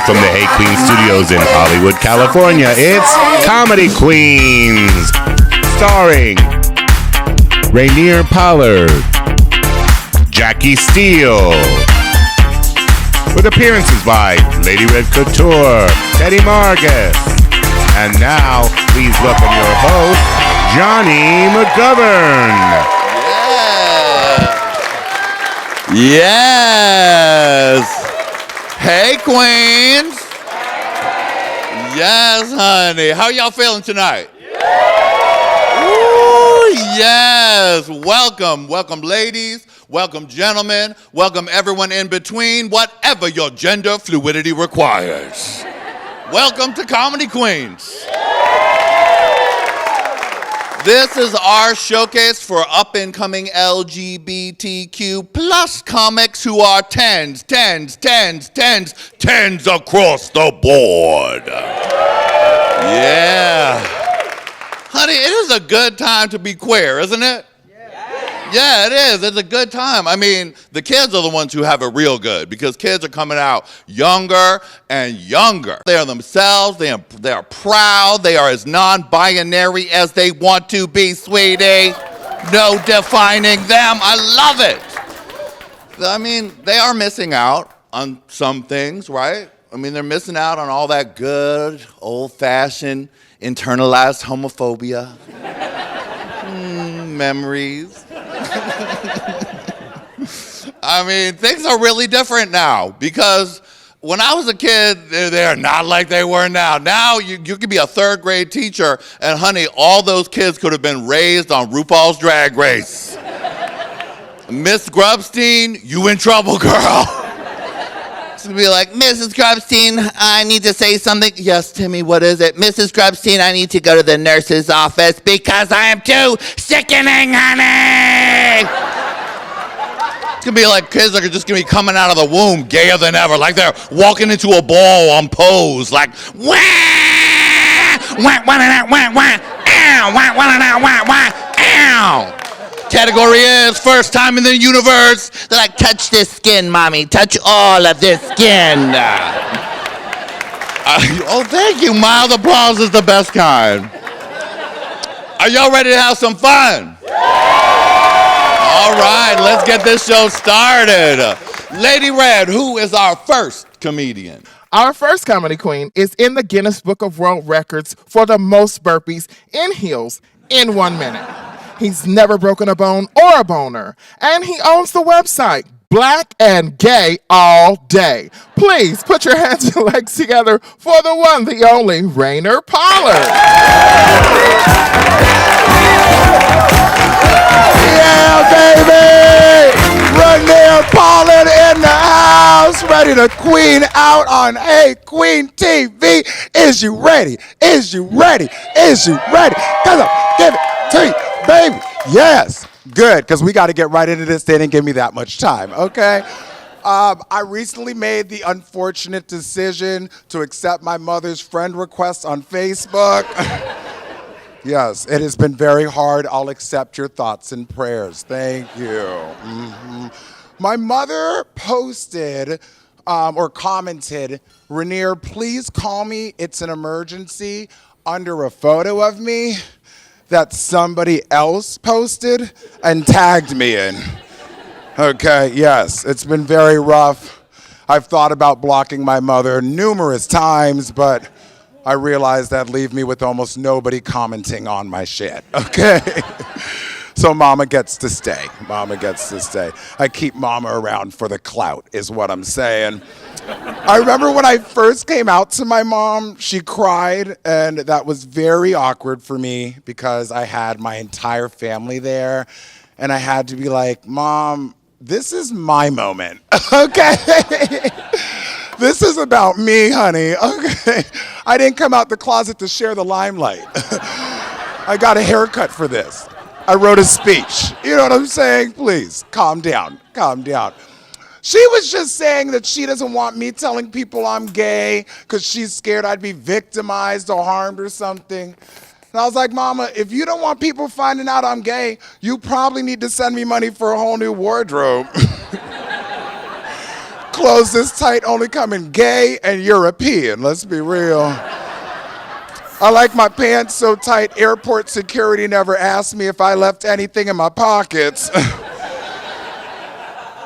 Live from the Hey Qween studios in Hollywood, California, it's Comedy Queens, starring Rainier Pollard, Jackie Steele, with appearances by Lady Red Couture, Teddy Margas, and now please welcome your host, Jonny McGovern. Yes. Hey, Queens. Yes, honey. How y'all feeling tonight? Ooh, yes. Welcome. Welcome, ladies. Welcome, gentlemen. Welcome, everyone in between, whatever your gender fluidity requires. Welcome to Comedy Queens. This is our showcase for up-and-coming LGBTQ plus comics who are tens across the board. Yeah. Honey, it is a good time to be queer, isn't it? Yeah, it is. It's a good time. I mean, the kids are the ones who have it real good because kids are coming out younger and younger. They are themselves. They are proud. They are as non-binary as they want to be, sweetie. No defining them. I love it. I mean, they are missing out on some things, right? I mean, they're missing out on all that good, old-fashioned, internalized homophobia. Memories. I mean, things are really different now because when I was a kid, they're not like they were now. Now you could be a third grade teacher and honey, all those kids could have been raised on RuPaul's Drag Race. Miss Grubstein, you in trouble, girl. It's gonna be like, Mrs. Grubstein, I need to say something. Yes, Timmy, what is it? Mrs. Grubstein, I need to go to the nurse's office because I am too sickening, honey. It's gonna be like kids are just gonna be coming out of the womb gayer than ever, like they're walking into a ball on pose, like wah, wah, wah, wah, wah, ow, wah, wah, wah, wah, ow. Category is first time in the universe. They're like, touch this skin, mommy. Touch all of this skin. Oh, thank you. Mild applause is the best kind. Are y'all ready to have some fun? All right, let's get this show started. Lady Red, who is our first comedian? Our first comedy queen is in the Guinness Book of World Records for the most burpees in heels in 1 minute. He's never broken a bone or a boner. And he owns the website, Black and Gay All Day. Please put your hands and legs together for the one, the only, RANEIR POLLARD. Yeah, baby! RANEIR POLLARD in the house, ready to queen out on Hey Qween TV. Is you ready? Is you ready? Is you ready? Come on, give it to you. Baby, yes, good, because we got to get right into this. They didn't give me that much time, okay? I recently made the unfortunate decision to accept my mother's friend request on Facebook. Yes, it has been very hard. I'll accept your thoughts and prayers. Thank you. My mother posted or commented, Rainier, please call me. It's an emergency, under a photo of me that somebody else posted and tagged me in. Okay, yes, it's been very rough. I've thought about blocking my mother numerous times, but I realized that'd leave me with almost nobody commenting on my shit, okay? So mama gets to stay. Mama gets to stay. I keep mama around for the clout, is what I'm saying. I remember when I first came out to my mom, she cried, and that was very awkward for me because I had my entire family there, and I had to be like, Mom, this is my moment, okay? This is about me, honey, okay? I didn't come out the closet to share the limelight. I got a haircut for this. I wrote a speech. You know what I'm saying? Please, calm down, calm down. She was just saying that she doesn't want me telling people I'm gay because she's scared I'd be victimized or harmed or something. And I was like, Mama, if you don't want people finding out I'm gay, you probably need to send me money for a whole new wardrobe. Clothes this tight only come in gay and European, let's be real. I like my pants so tight, airport security never asked me if I left anything in my pockets.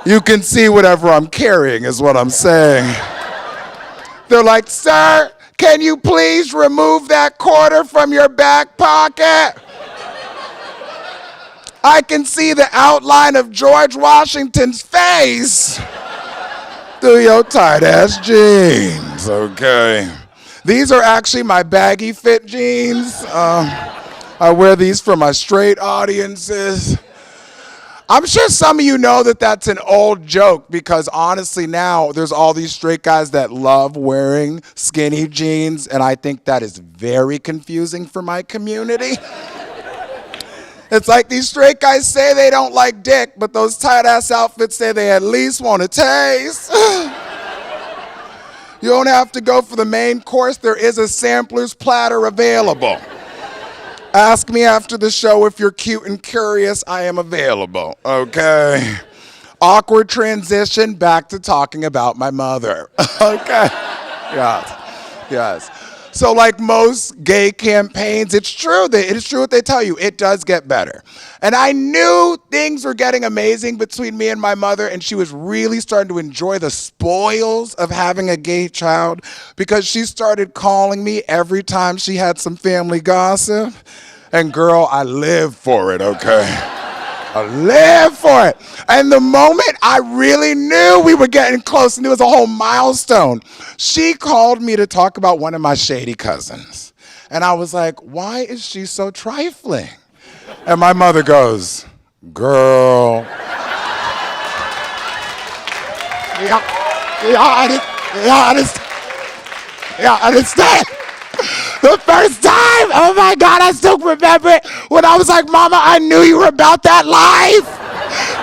You can see whatever I'm carrying is what I'm saying. They're like, sir, can you please remove that quarter from your back pocket? I can see the outline of George Washington's face through your tight ass jeans, okay? These are actually my baggy fit jeans. I wear these for my straight audiences. I'm sure some of you know that that's an old joke because honestly now there's all these straight guys that love wearing skinny jeans, and I think that is very confusing for my community. It's like these straight guys say they don't like dick, but those tight ass outfits say they at least want to taste. You don't have to go for the main course. There is a sampler's platter available. Ask me after the show if you're cute and curious. I am available, okay? Awkward transition back to talking about my mother, okay? Yes. So like most gay campaigns, it's true what they tell you. It does get better. And I knew things were getting amazing between me and my mother, and she was really starting to enjoy the spoils of having a gay child because she started calling me every time she had some family gossip. And girl, I live for it, okay? I live for it. And the moment I really knew we were getting close and it was a whole milestone, she called me to talk about one of my shady cousins. And I was like, why is she so trifling? And my mother goes, girl. I understand. The first time, oh my God, I still remember it when I was like, Mama, I knew you were about that life.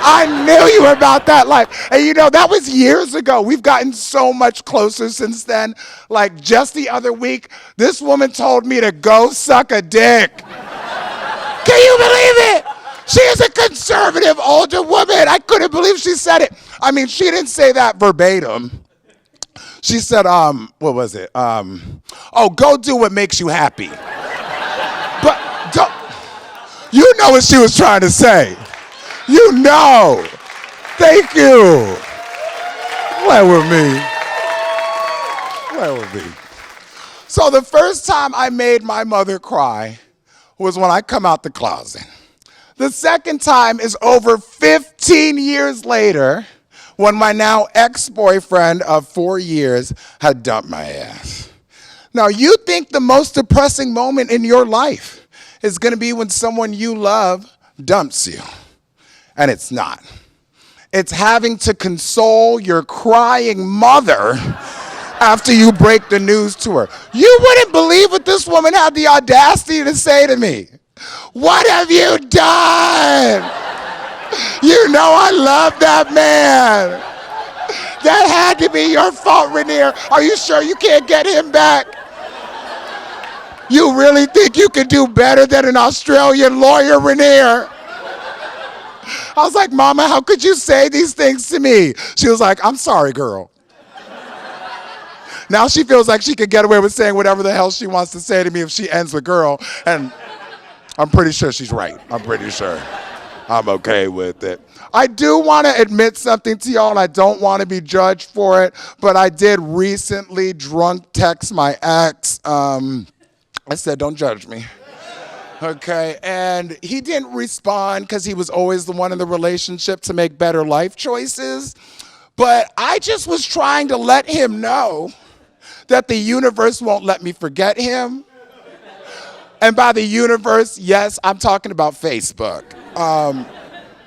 I knew you were about that life. And you know, that was years ago. We've gotten so much closer since then. Like just the other week, this woman told me to go suck a dick. Can you believe it? She is a conservative older woman. I couldn't believe she said it. I mean, she didn't say that verbatim. She said, what was it? Go do what makes you happy. But you know what she was trying to say. You know. Thank you. Play with me. So the first time I made my mother cry was when I come out the closet. The second time is over 15 years later, when my now ex-boyfriend of 4 years had dumped my ass. Now, you think the most depressing moment in your life is gonna be when someone you love dumps you, and it's not. It's having to console your crying mother after you break the news to her. You wouldn't believe what this woman had the audacity to say to me. What have you done? You know I love that man. That had to be your fault, Rainier. Are you sure you can't get him back? You really think you can do better than an Australian lawyer, Rainier? I was like, Mama, how could you say these things to me? She was like, I'm sorry, girl. Now she feels like she could get away with saying whatever the hell she wants to say to me if she ends with girl, and I'm pretty sure she's right. I'm pretty sure. I'm okay with it. I do want to admit something to y'all, and I don't want to be judged for it, but I did recently drunk text my ex. I said, don't judge me. Okay, and he didn't respond because he was always the one in the relationship to make better life choices. But I just was trying to let him know that the universe won't let me forget him. And by the universe, yes, I'm talking about Facebook.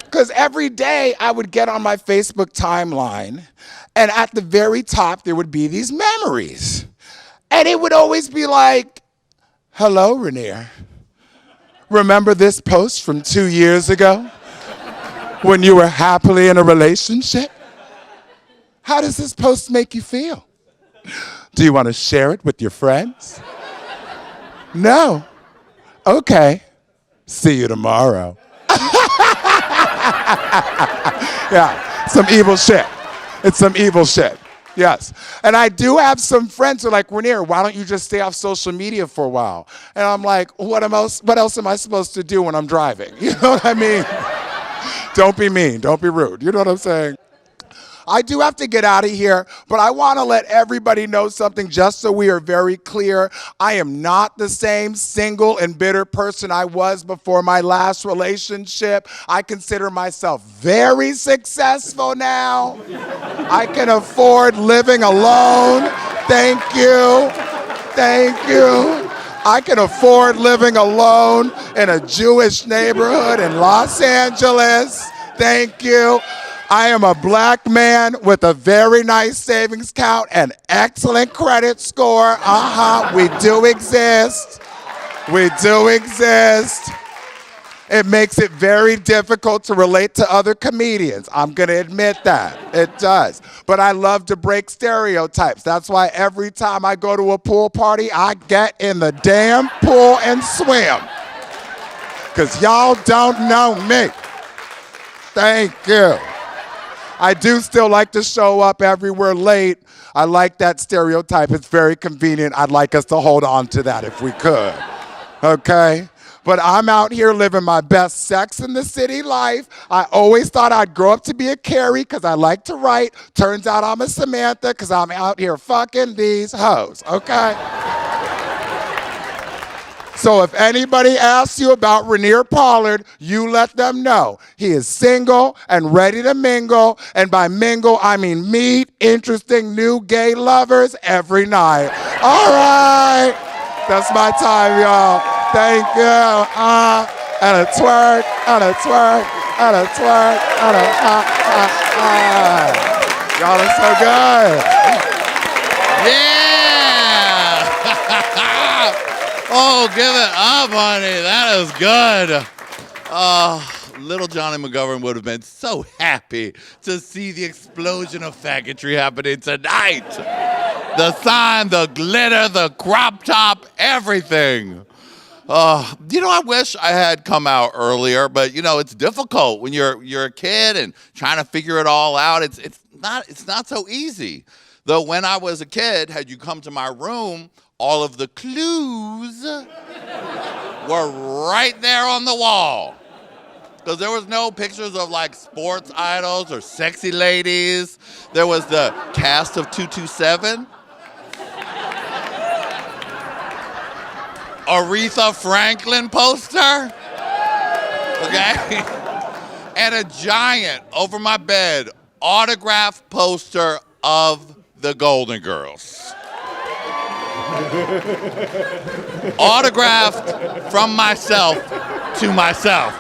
Because every day I would get on my Facebook timeline, and at the very top, there would be these memories. And it would always be like, hello, Rainier. Remember this post from 2 years ago when you were happily in a relationship? How does this post make you feel? Do you want to share it with your friends? No. Okay. See you tomorrow. Yeah, some evil shit. It's some evil shit. Yes. And I do have some friends who are like, Rainier, why don't you just stay off social media for a while? And I'm like, what else am I supposed to do when I'm driving? You know what I mean? Don't be mean. Don't be rude. You know what I'm saying? I do have to get out of here, but I want to let everybody know something just so we are very clear. I am not the same single and bitter person I was before my last relationship. I consider myself very successful now. I can afford living alone. Thank you. Thank you. I can afford living alone in a Jewish neighborhood in Los Angeles. Thank you. I am a black man with a very nice savings account and excellent credit score. We do exist. We do exist. It makes it very difficult to relate to other comedians. I'm going to admit that. It does. But I love to break stereotypes. That's why every time I go to a pool party, I get in the damn pool and swim. Because y'all don't know me. Thank you. I do still like to show up everywhere late. I like that stereotype. It's very convenient. I'd like us to hold on to that if we could. Okay? But I'm out here living my best Sex in the City life. I always thought I'd grow up to be a Carrie because I like to write. Turns out I'm a Samantha because I'm out here fucking these hoes. Okay? So if anybody asks you about Rainier Pollard, you let them know. He is single and ready to mingle. And by mingle, I mean meet interesting new gay lovers every night. All right. That's my time, y'all. Thank you. And a twerk, and a twerk, and a twerk, and a Y'all are so good. Yeah. Oh, give it up, honey. That is good. Little Jonny McGovern would have been so happy to see the explosion of faggotry happening tonight. The sign, the glitter, the crop top, everything. I wish I had come out earlier, but it's difficult when you're a kid and trying to figure it all out. It's not so easy. Though when I was a kid, had you come to my room, all of the clues were right there on the wall. Because there was no pictures of like sports idols or sexy ladies. There was the cast of 227. Aretha Franklin poster. Okay? And a giant over my bed autographed poster of the Golden Girls. Autographed from myself to myself.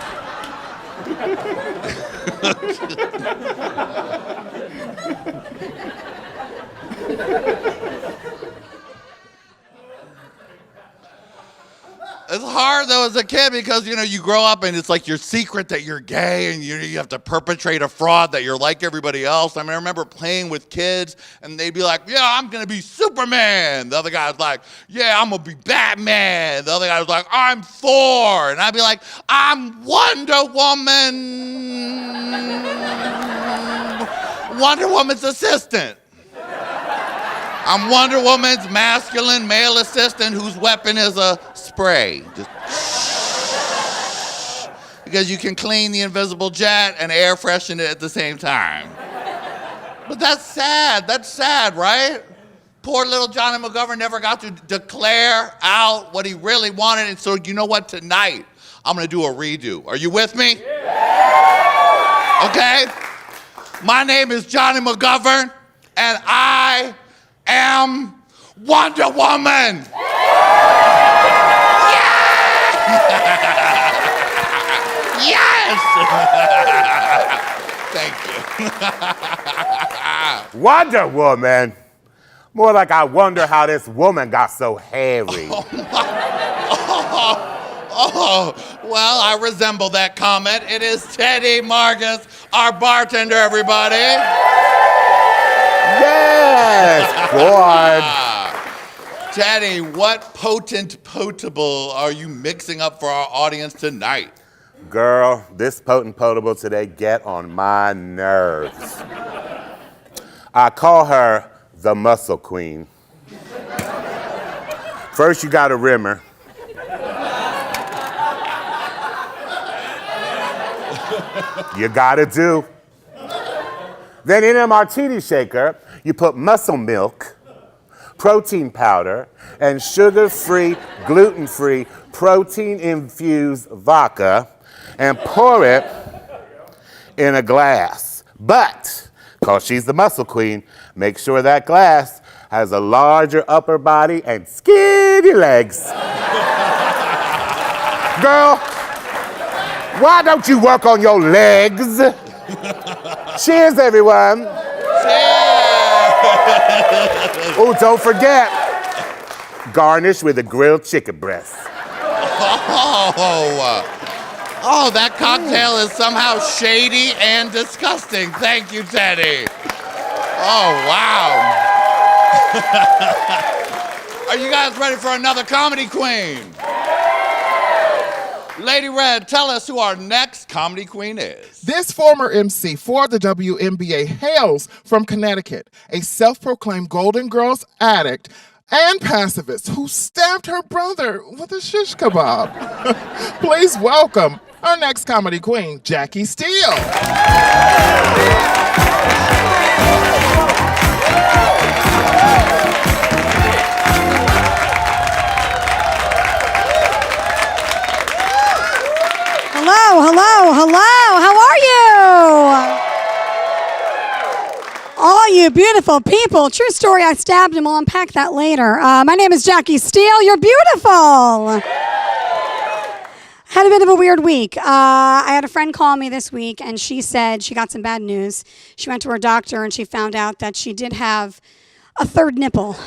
It's hard though as a kid because you grow up and it's like your secret that you're gay and you have to perpetrate a fraud that you're like everybody else. I mean, I remember playing with kids and they'd be like, yeah, I'm gonna be Superman. The other guy was like, yeah, I'm gonna be Batman. The other guy was like, I'm Thor. And I'd be like, I'm Wonder Woman. Wonder Woman's assistant. I'm Wonder Woman's masculine male assistant whose weapon is a spray. Just because you can clean the invisible jet and air freshen it at the same time. But that's sad. That's sad, right? Poor little Jonny McGovern never got to declare out what he really wanted. And so you know what? Tonight, I'm going to do a redo. Are you with me? Okay? My name is Jonny McGovern, and I am Wonder Woman. Yes! Thank you. Wonder Woman? More like I wonder how this woman got so hairy. Well, I resemble that comment. It is Teddy Margas, our bartender, everybody. Yes, Ford. Teddy, what potent potable are you mixing up for our audience tonight? Girl, this potent potable today get on my nerves. I call her the muscle queen. First, you gotta rim her. You gotta do. Then in a martini shaker, you put muscle milk, protein powder, and sugar-free, gluten-free, protein-infused vodka, and pour it in a glass. But, because she's the muscle queen, make sure that glass has a larger upper body and skinny legs. Girl, why don't you work on your legs? Cheers, everyone. Oh, don't forget, garnish with a grilled chicken breast. Oh, that cocktail is somehow shady and disgusting. Thank you, Teddy. Oh, wow. Are you guys ready for another comedy queen? Lady Red, tell us who our next comedy queen is. This former MC for the WNBA hails from Connecticut, a self-proclaimed Golden Girls addict and pacifist who stabbed her brother with a shish kebab. Please welcome our next comedy queen, Jackie Steele. Hello. How are you? All you beautiful people. True story, I stabbed him. We'll unpack that later. My name is Jackie Steele. You're beautiful. Had a bit of a weird week. I had a friend call me this week, and she said she got some bad news. She went to her doctor, and she found out that she did have a third nipple.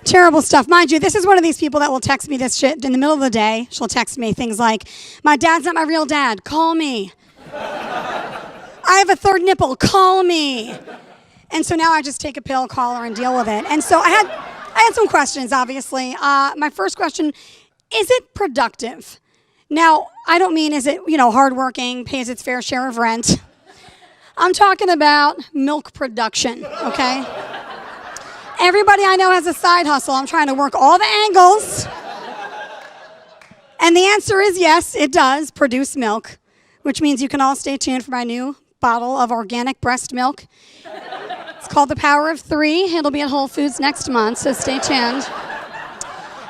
Terrible stuff. Mind you, this is one of these people that will text me this shit in the middle of the day. She'll text me things like, my dad's not my real dad. Call me. I have a third nipple. Call me. And so now I just take a pill, call her, and deal with it. And so I had some questions, obviously. My first question, is it productive? Now, I don't mean is it, hardworking, pays its fair share of rent. I'm talking about milk production, okay? Everybody I know has a side hustle. I'm trying to work all the angles. And the answer is yes, it does produce milk, which means you can all stay tuned for my new bottle of organic breast milk. It's called The Power of 3. It'll be at Whole Foods next month, so stay tuned.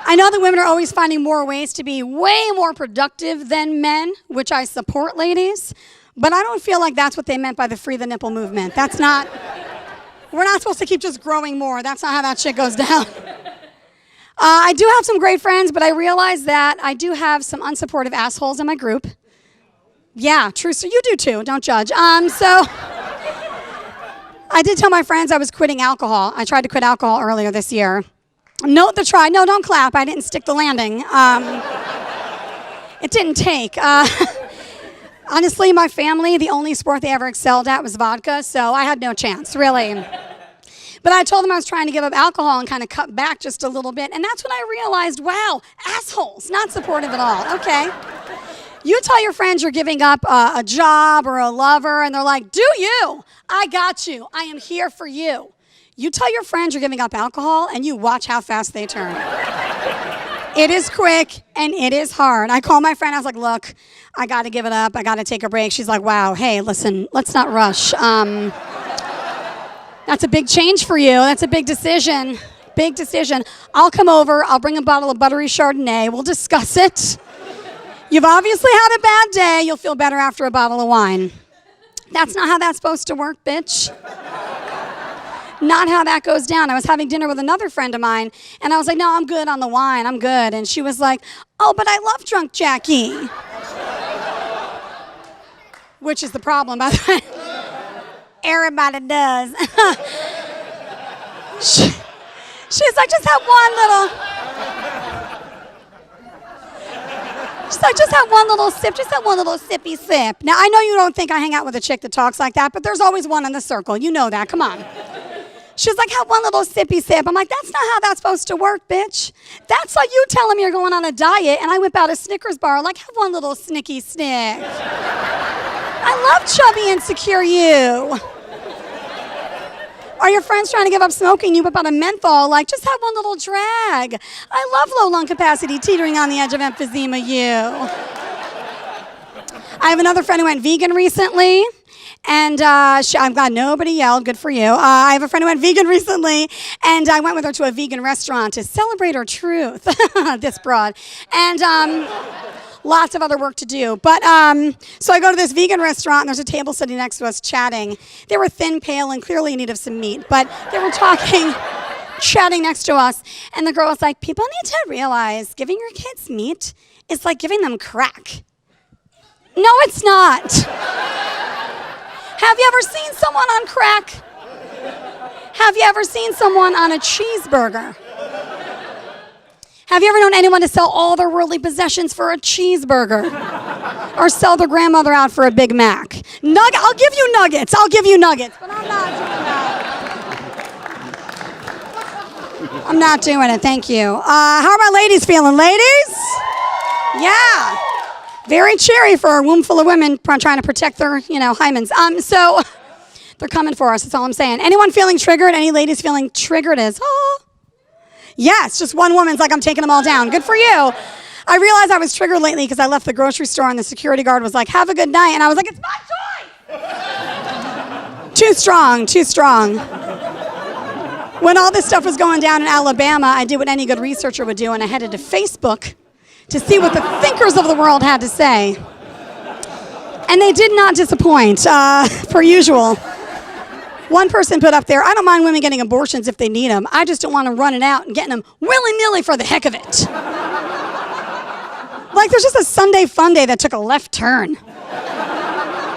I know that women are always finding more ways to be way more productive than men, which I support, ladies. But I don't feel like that's what they meant by the Free the Nipple movement. We're not supposed to keep just growing more. That's not how that shit goes down. I do have some great friends, but I realize that I do have some unsupportive assholes in my group. Yeah, true. So you do too. Don't judge. So I did tell my friends I was quitting alcohol. I tried to quit alcohol earlier this year. Note the try. No, don't clap. I didn't stick the landing. It didn't take. Honestly, my family, the only sport they ever excelled at was vodka, so I had no chance, really. But I told them I was trying to give up alcohol and kind of cut back just a little bit, and that's when I realized, wow, assholes, not supportive at all. Okay. You tell your friends you're giving up a job or a lover, and they're like, do you? I got you. I am here for you. You tell your friends you're giving up alcohol, and you watch how fast they turn. It is quick, and it is hard. I called my friend. I was like, look, I got to give it up. I got to take a break. She's like, wow, hey, listen, let's not rush. That's a big change for you. That's a big decision. Big decision. I'll come over. I'll bring a bottle of buttery Chardonnay. We'll discuss it. You've obviously had a bad day. You'll feel better after a bottle of wine. That's not how that's supposed to work, bitch. Not how that goes down. I was having dinner with another friend of mine, and I was like, no, I'm good on the wine. I'm good. And she was like, oh, but I love drunk Jackie. Which is the problem, by the way. Everybody does. She's like, just have one little... She's like, just have one little sip. Just have one little sippy sip. Now, I know you don't think I hang out with a chick that talks like that, but there's always one in the circle. You know that. Come on. She's like, have one little sippy sip. I'm like, that's not how that's supposed to work, bitch. That's like you telling me you're going on a diet, and I whip out a Snickers bar, like, have one little snicky snick. I love chubby, insecure you. Are your friends trying to give up smoking? You whip out a menthol, like, just have one little drag. I love low lung capacity teetering on the edge of emphysema, you. I have another friend who went vegan recently. And I'm glad nobody yelled. Good for you. I have a friend who went vegan recently, and I went with her to a vegan restaurant to celebrate her truth. This broad. And lots of other work to do. But so I go to this vegan restaurant, and there's a table sitting next to us chatting. They were thin, pale, and clearly in need of some meat. But they were talking, chatting next to us. And the girl was like, people need to realize giving your kids meat is like giving them crack. No, it's not. Have you ever seen someone on crack? Have you ever seen someone on a cheeseburger? Have you ever known anyone to sell all their worldly possessions for a cheeseburger? Or sell their grandmother out for a Big Mac? I'll give you nuggets, but I'm not doing that. I'm not doing it, thank you. How are my ladies feeling, ladies? Yeah. Very cheery for a room full of women trying to protect their, hymens. So they're coming for us. That's all I'm saying. Anyone feeling triggered? Any ladies feeling triggered? Yes, just one woman's like, I'm taking them all down. Good for you. I realized I was triggered lately because I left the grocery store and the security guard was like, have a good night. And I was like, it's my choice. Too strong. When all this stuff was going down in Alabama, I did what any good researcher would do, and I headed to Facebook to see what the thinkers of the world had to say. And they did not disappoint, per usual. One person put up there, I don't mind women getting abortions if they need them. I just don't want them running out and getting them willy-nilly for the heck of it. Like there's just a Sunday fun day that took a left turn.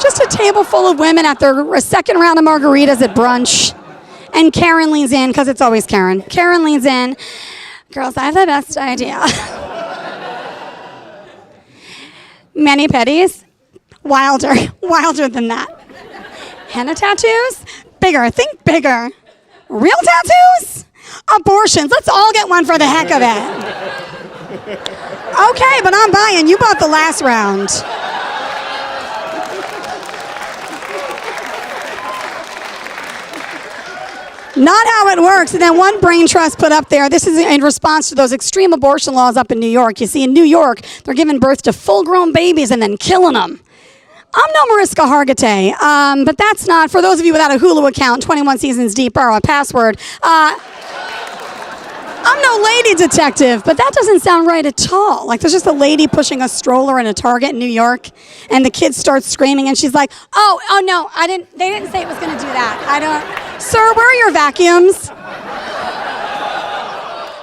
Just a table full of women at their second round of margaritas at brunch. And Karen leans in, because it's always Karen. Karen leans in, girls, I have the best idea. Mani pedis, wilder than that. Henna tattoos, bigger, think bigger. Real tattoos, abortions, let's all get one for the heck of it. Okay, but I'm buying, you bought the last round. Not how it works. And then one brain trust put up there, this is in response to those extreme abortion laws up in New York. You see, in New York, they're giving birth to full-grown babies and then killing them. I'm no Mariska Hargitay, but that's not, for those of you without a Hulu account, 21 seasons deep, or a password, I'm no lady detective, but that doesn't sound right at all. Like, there's just a lady pushing a stroller in a Target in New York, and the kid starts screaming, and she's like, oh no, they didn't say it was gonna do that. Sir, where are your vacuums?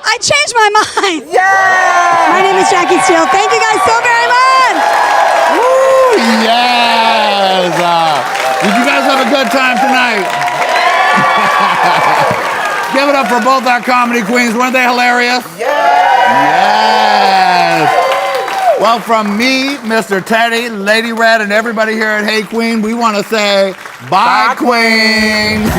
I changed my mind. Yeah! My name is Jackie Steele. Thank you guys so very much. Woo, yes! Did you guys have a good time tonight? Give it up for both our comedy queens. Weren't they hilarious? Yes! Well, from me, Mr. Teddy, Lady Red, and everybody here at Hey Qween, we want to say bye, Queen! Yeah!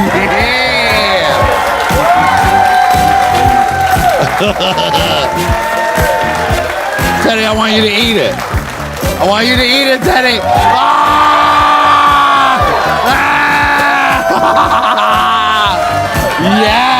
Teddy, I want you to eat it. I want you to eat it, Teddy. Yeah!